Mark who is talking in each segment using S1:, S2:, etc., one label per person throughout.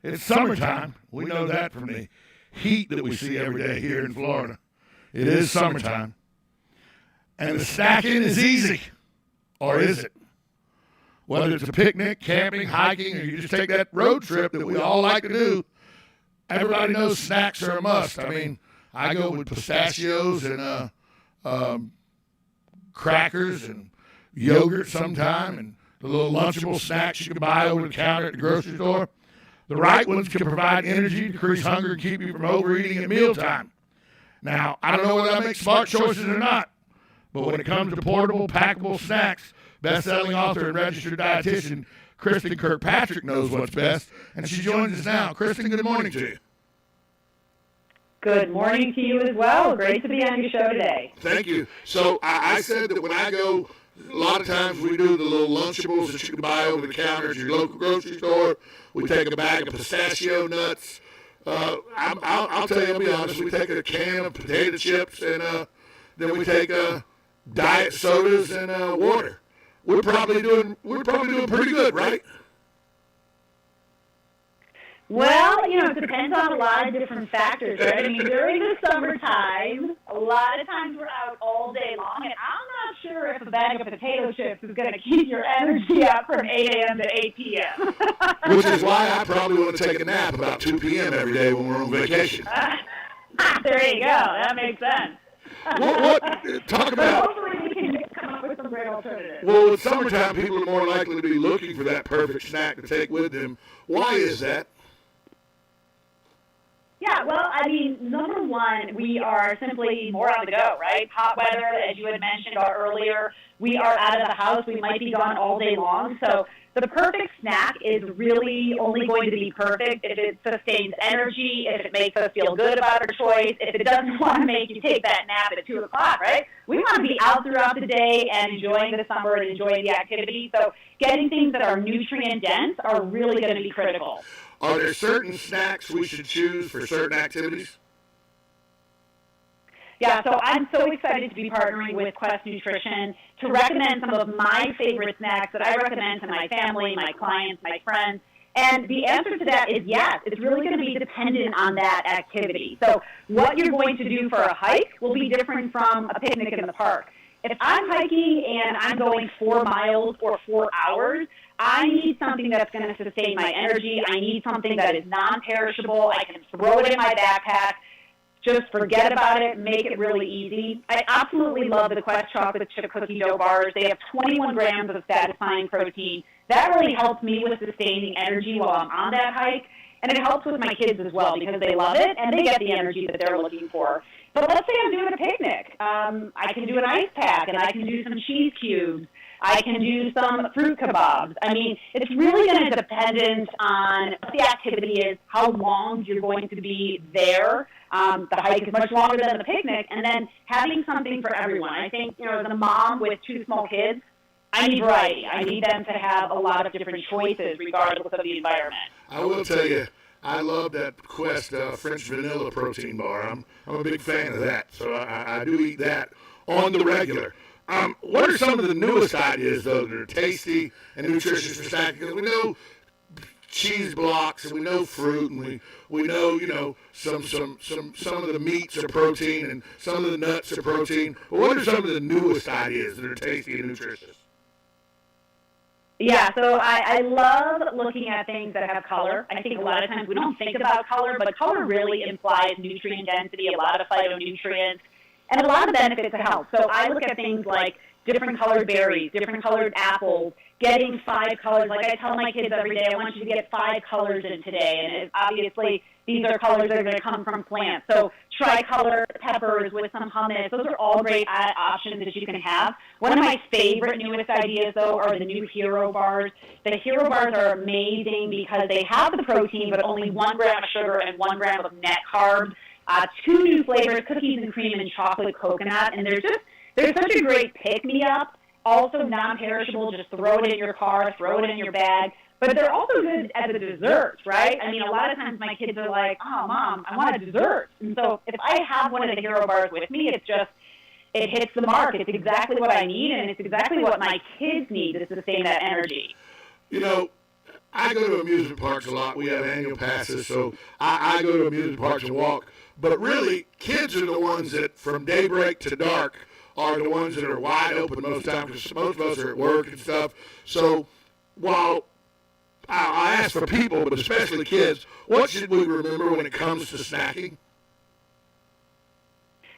S1: It's summertime. We know that from the heat that we see every day here in Florida. It is summertime. And the snacking is easy. Or is it? Whether it's a picnic, camping, hiking, or you just take that road trip that we all like to do, everybody knows snacks are a must. I mean, I go with pistachios and crackers and yogurt sometime and the little Lunchable snacks you can buy over the counter at the grocery store. The right ones can provide energy, decrease hunger, and keep you from overeating at mealtime. Now, I don't know whether I make smart choices or not, but when it comes to portable, packable snacks, best-selling author and registered dietitian Kristin Kirkpatrick knows what's best, and she joins us now. Kristin, good morning to you.
S2: Good morning to you as well. Great to be on your show today.
S1: Thank you. So I said that when I go, a lot of times we do the little Lunchables that you can buy over the counter at your local grocery store. We take a bag of pistachio nuts. I'll tell you, I'll be honest, we take a can of potato chips and then we take diet sodas and water. We're probably doing pretty good, right?
S2: Well, it depends on a lot of different factors, right? I mean, during the summertime, a lot of times we're out all day long, and I'm not sure if a bag of potato chips is going to keep your energy up from 8 a.m. to 8 p.m.
S1: Which is why I probably want to take a nap about 2 p.m. every day when we're on vacation.
S2: There you go. That makes sense.
S1: Talk about...
S2: Hopefully we can come up with some great alternatives.
S1: Well, in summertime, people are more likely to be looking for that perfect snack to take with them. Why is that?
S2: Yeah, well, I mean, number one, we are simply more on the go, right? Hot weather, as you had mentioned earlier, we are out of the house. We might be gone all day long. So the perfect snack is really only going to be perfect if it sustains energy, if it makes us feel good about our choice, if it doesn't want to make you take that nap at 2 o'clock, right? We want to be out throughout the day and enjoying the summer and enjoying the activity. So getting things that are nutrient-dense are really going to be critical.
S1: Are there certain snacks we should choose for certain activities?
S2: Yeah, so I'm so excited to be partnering with Quest Nutrition to recommend some of my favorite snacks that I recommend to my family, my clients, my friends. And the answer to that is yes. It's really going to be dependent on that activity. So what you're going to do for a hike will be different from a picnic in the park. If I'm hiking and I'm going 4 miles or 4 hours, I need something that's going to sustain my energy. I need something that is non-perishable. I can throw it in my backpack, just forget about it, make it really easy. I absolutely love the Quest chocolate chip cookie dough bars. They have 21 grams of satisfying protein. That really helps me with sustaining energy while I'm on that hike. And it helps with my kids as well because they love it and they get the energy that they're looking for. But let's say I'm doing a picnic. I can do an ice pack and I can do some cheese cubes. I can do some fruit kebabs. I mean, it's really going to depend on what the activity is, how long you're going to be there. The hike is much longer than the picnic, and then having something for everyone. I think, as a mom with 2 small kids, I need variety. I need them to have a lot of different choices regardless of the environment.
S1: I will tell you, I love that Quest French vanilla protein bar. I'm a big fan of that, so I do eat that on the regular. What are some of the newest ideas, though, that are tasty and nutritious for snacking? Because we know cheese blocks and we know fruit and we know, some of the meats are protein and some of the nuts are protein. But what are some of the newest ideas that are tasty and nutritious?
S2: Yeah, so I love looking at things that have color. I think a lot of times we don't think about color, but color really implies nutrient density, a lot of phytonutrients, and a lot of benefits to health. So I look at things like different colored berries, different colored apples, getting 5 colors. Like I tell my kids every day, I want you to get 5 colors in today. And obviously, these are colors that are going to come from plants. So tricolor peppers with some hummus. Those are all great options that you can have. One of my favorite newest ideas, though, are the new Hero bars. The Hero bars are amazing because they have the protein, but only 1 gram of sugar and 1 gram of net carbs. 2 new flavors, cookies and cream and chocolate coconut. And they're such a great pick-me-up. Also non-perishable, just throw it in your car, throw it in your bag. But they're also good as a dessert, right? I mean, a lot of times my kids are like, oh, Mom, I want a dessert. And so if I have one of the Hero bars with me, it hits the mark. It's exactly what I need, and it's exactly what my kids need to sustain that energy.
S1: I go to amusement parks a lot. We have annual passes, so I go to amusement parks and walk. But really, kids are the ones that, from daybreak to dark, are the ones that are wide open most of the time, because most of us are at work and stuff. So while I ask for people, but especially kids, what should we remember when it comes to snacking?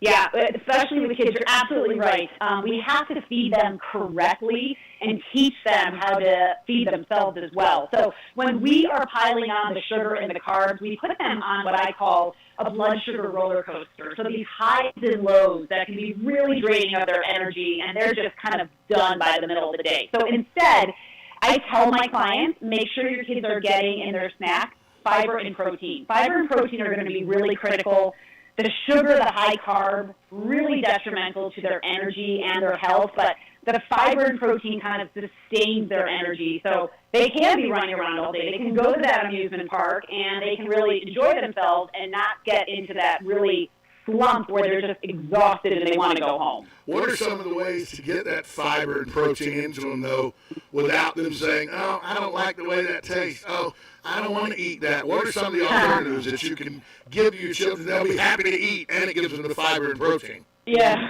S2: Yeah, especially with kids, you're absolutely right. We have to feed them correctly and teach them how to feed themselves as well. So when we are piling on the sugar and the carbs, we put them on what I call a blood sugar roller coaster. So these highs and lows that can be really draining of their energy, and they're just kind of done by the middle of the day. So instead, I tell my clients, make sure your kids are getting in their snack fiber and protein. Fiber and protein are going to be really critical. The sugar, the high carb, really detrimental to their energy and their health, but the fiber and protein kind of sustains their energy. So they can be running around all day. They can go to that amusement park, and they can really enjoy themselves and not get into that really slump where they're just exhausted and they want to go home.
S1: What are some of the ways to get that fiber and protein into them, though, without them saying, oh, I don't like the way that tastes. Oh, I don't want to eat that. What are some of the alternatives that you can give your children they'll be happy to eat, and it gives them the fiber and protein?
S2: Yeah.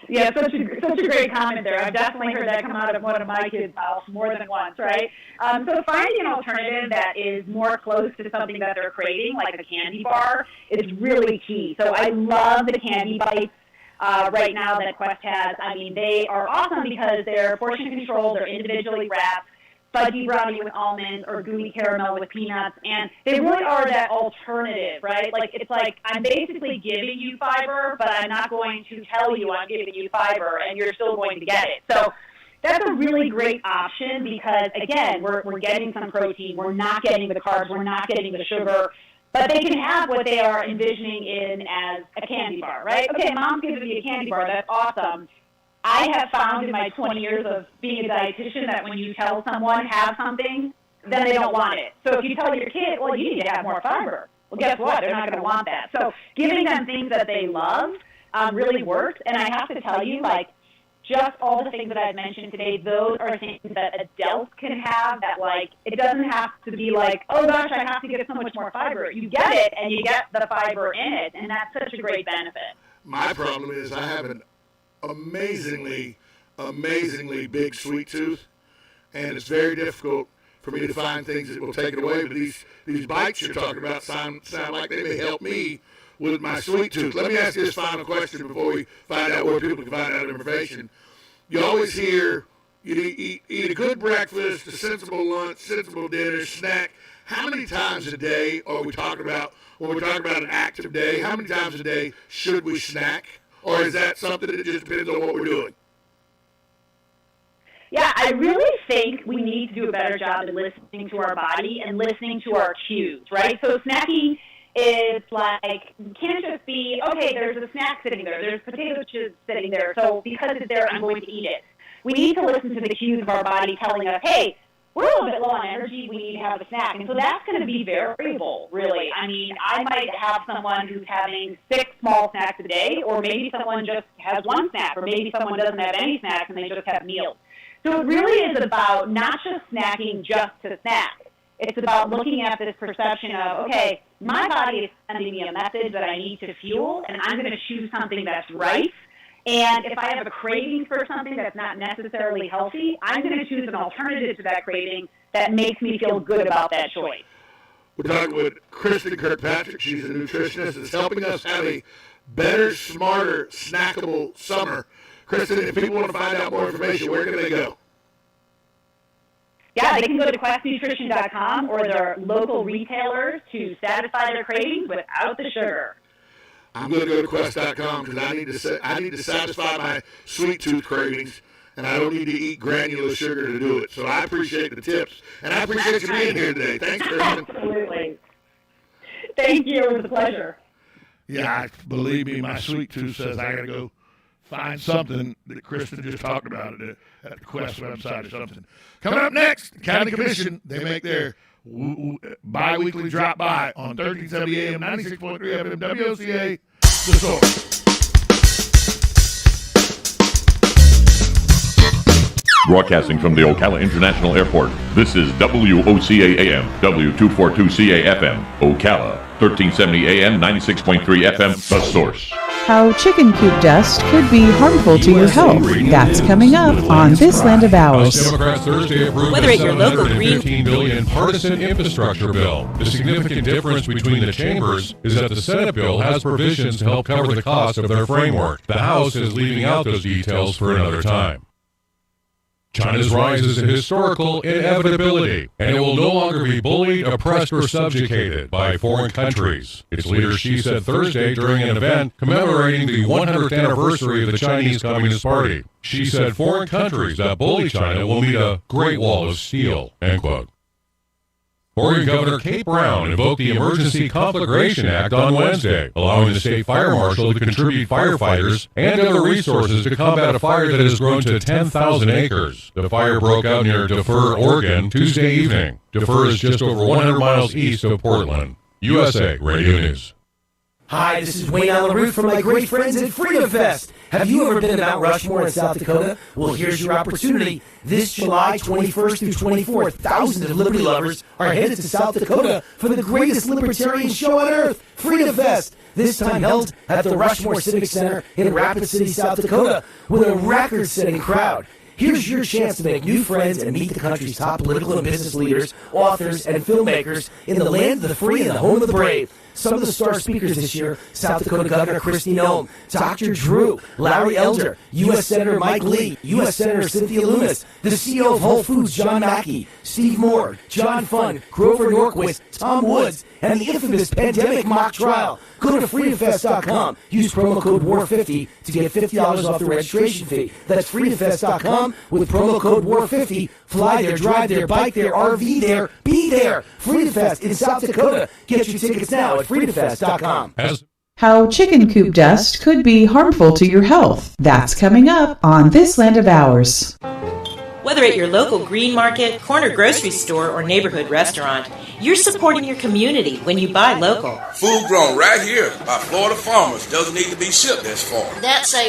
S2: Yeah, such a great comment there. I've definitely heard that come out of one of my kids' mouths more than once, right? So finding an alternative that is more close to something that they're craving, like a candy bar, is really key. So I love the candy bites right now that Quest has. I mean, they are awesome because they're portion controlled, they're individually wrapped, fudgy brownie with almonds or gooey caramel with peanuts, and they really are that alternative, right? Like, it's like I'm basically giving you fiber, but I'm not going to tell you I'm giving you fiber, and you're still going to get it. So that's a really great option because, again, we're getting some protein, we're not getting the carbs, we're not getting the sugar, but they can have what they are envisioning in as a candy bar, right? Okay, mom's giving me a candy bar, that's awesome. I have found in my 20 years of being a dietitian that when you tell someone have something, then they don't want it. So if you tell your kid, well, you need to have more fiber, well, guess what? They're not going to want that. So giving them things that they love really works. And I have to tell you, like, just all the things that I've mentioned today, those are things that adults can have that, like, it doesn't have to be like, oh, gosh, I have to get so much more fiber. You get it, and you get the fiber in it, and that's such a great benefit.
S1: My problem is I have an amazingly big sweet tooth, and it's very difficult for me to find things that will take it away. But these bites you're talking about sound like they may help me with my sweet tooth. Let me ask you this final question before we find out where people can find out information. You always hear you eat a good breakfast, a sensible lunch, sensible dinner, snack. How many times a day are we talking about when we're talking about an active day? How many times a day should we snack? Or is that something that just depends on what we're doing?
S2: Yeah, I really think we need to do a better job in listening to our body and listening to our cues, right? So snacking is like, you can't just be, okay, there's a snack sitting there, there's potato chips sitting there, so because it's there, I'm going to eat it. We need to listen to the cues of our body telling us, hey, we're a little bit low on energy, we need to have a snack. And so that's going to be variable, really. I mean, I might have someone who's having 6 small snacks a day, or maybe someone just has 1 snack, or maybe someone doesn't have any snacks and they just have meals. So it really is about not just snacking just to snack. It's about looking at this perception of, okay, my body is sending me a message that I need to fuel, and I'm going to choose something that's right. And if I have a craving for something that's not necessarily healthy, I'm going to choose an alternative to that craving that makes me feel good about that choice.
S1: We're talking with Kristin Kirkpatrick. She's a nutritionist that's helping us have a better, smarter, snackable summer. Kristin, if people want to find out more information, where can they go?
S2: Yeah, they can go to questnutrition.com or their local retailers to satisfy their cravings without the sugar.
S1: I'm going to go to quest.com because I need to satisfy my sweet tooth cravings, and I don't need to eat granular sugar to do it. So I appreciate the tips, and I appreciate you being here today. Thanks, Kristin.
S2: Absolutely. Thank you. It was a pleasure.
S1: Yeah, believe me, my sweet tooth says I got to go find something that Kristin just talked about at the Quest website or something. Coming up next, the County Commission, they make their bi-weekly drop by on 1370 AM, 96.3 FM, WOCA, The Source.
S3: Broadcasting from the Ocala International Airport, this is WOCA AM, W242CA FM, Ocala, 1370 AM, 96.3 FM, The Source.
S4: How chicken coop dust could be harmful to your health. That's coming up on This Land of Ours.
S5: House Democrats Thursday approved
S6: Whether
S5: a
S6: at your local
S5: $715 billion partisan infrastructure bill. The significant difference between the chambers is that the Senate bill has provisions to help cover the cost of their framework. The House is leaving out those details for another time. China's rise is a historical inevitability, and it will no longer be bullied, oppressed, or subjugated by foreign countries. Its leader Xi said Thursday during an event commemorating the 100th anniversary of the Chinese Communist Party. Xi said foreign countries that bully China will meet a great wall of steel, end quote. Oregon Governor Kate Brown invoked the Emergency Conflagration Act on Wednesday, allowing the state fire marshal to contribute firefighters and other resources to combat a fire that has grown to 10,000 acres. The fire broke out near Thur, Oregon, Tuesday evening. Thur is just over 100 miles east of Portland. USA Radio News.
S7: Hi, this is Wayne Allen Root from my great friends at Freedom Fest. Have you ever been to Mount Rushmore in South Dakota? Well, here's your opportunity. This July 21st through 24th, thousands of liberty lovers are headed to South Dakota for the greatest libertarian show on earth, Freedom Fest. This time held at the Rushmore Civic Center in Rapid City, South Dakota, with a record-setting crowd. Here's your chance to make new friends and meet the country's top political and business leaders, authors, and filmmakers in the land of the free and the home of the brave. Some of the star speakers this year: South Dakota Governor Kristin, Dr. Drew, Larry Elder, U.S. Senator Mike Lee, U.S. Senator Cynthia Loomis, the CEO of Whole Foods, John Mackey, Steve Moore, John Fund, Grover Norquist, Tom Woods, and the infamous pandemic mock trial. Go to freedomfest.com. Use promo code WAR50 to get $50 off the registration fee. That's freedomfest.com with promo code WAR50. Fly there, drive there, bike there, RV there, be there. Freedom Fest in South Dakota. Get your tickets now at freedomfest.com.
S4: How chicken coop dust could be harmful to your health. That's coming up on This Land of Ours.
S6: Whether at your local green market, corner grocery store, or neighborhood restaurant, you're supporting your community when you buy local.
S8: Food grown right here by Florida farmers doesn't need to be shipped this far.
S9: That saves